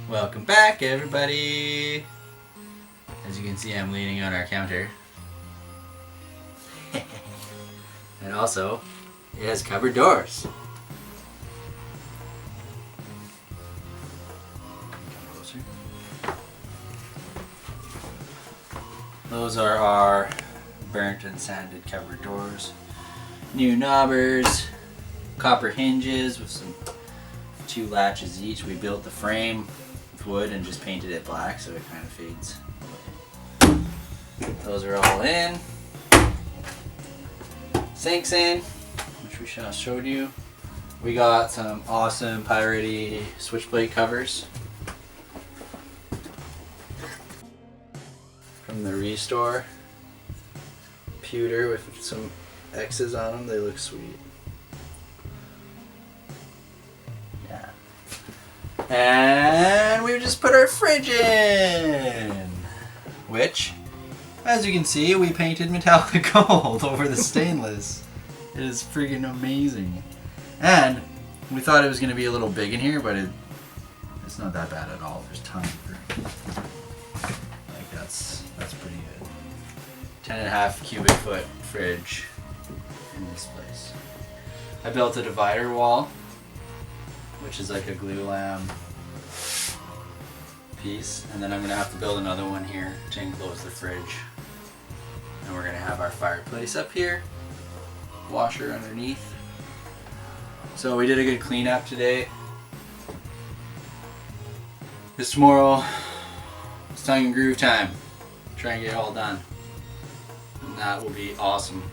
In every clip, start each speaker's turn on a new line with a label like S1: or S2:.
S1: Welcome back, everybody! As you can see, I'm leaning on our counter. And also, it has cupboard doors. Come closer. Those are our burnt and sanded cupboard doors. New knobbers, copper hinges with some 2 latches each. We built the frame with wood and just painted it black so it kind of fades away. Those are all in. Sinks in, which we showed you. We got some awesome Piraty switchblade covers from the Restore. Pewter with some X's on them. They look sweet. Yeah. And we just put our fridge in, which, as you can see, we painted metallic gold over the stainless. It is freaking amazing. And we thought it was going to be a little big in here, but it's not that bad at all. There's time for, like, that's pretty good. 10.5 cubic foot fridge in this place. I built a divider wall, which is like a glue lam piece, and then I'm going to have to build another one here to enclose the fridge. And we're going to have our fireplace up here, washer underneath. So we did a good cleanup today. This tomorrow, it's tongue and groove time. Try and get it all done. And that will be awesome.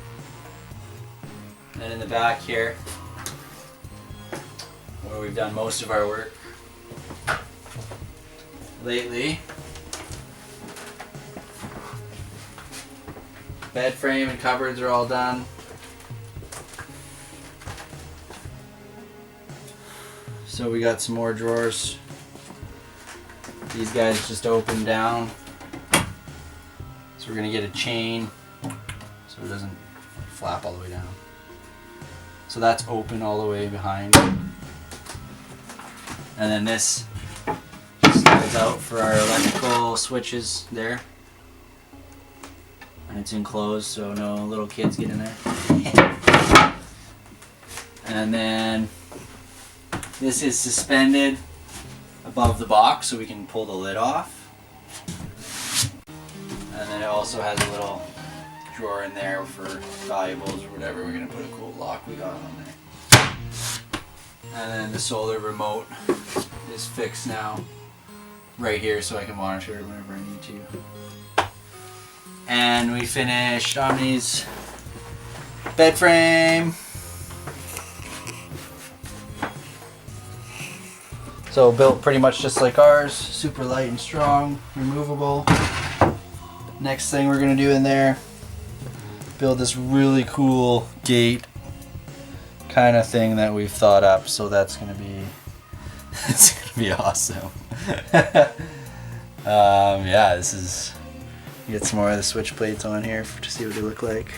S1: And in the back here, where we've done most of our work lately, bed frame and cupboards are all done. So we got some more drawers. These guys just open down. So we're gonna get a chain so it doesn't flap all the way down. So that's open all the way behind. And then this slides out for our electrical switches there. And it's enclosed so no little kids get in there. And then this is suspended above the box so we can pull the lid off. And then it also has a little drawer in there for valuables or whatever. We're going to put a cool lock we got on there. And then the solar remote is fixed now right here so I can monitor it whenever I need to. And we finished Omni's bed frame. So built pretty much just like ours, super light and strong, removable. Next thing we're gonna do in there, build this really cool gate kind of thing that we've thought up. So that's gonna be, it's gonna be awesome. Yeah, this is, get some more of the switch plates on here to see what they look like.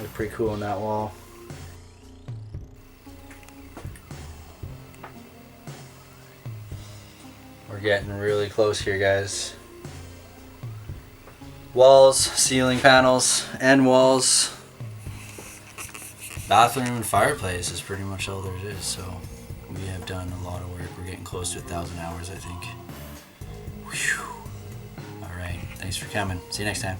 S1: Look pretty cool on that wall. We're getting really close here, guys. Walls, ceiling panels, and walls. Bathroom and fireplace is pretty much all there is, so we have done a lot of work. We're getting close to 1,000 hours, I think. Whew. All right, thanks for coming. See you next time.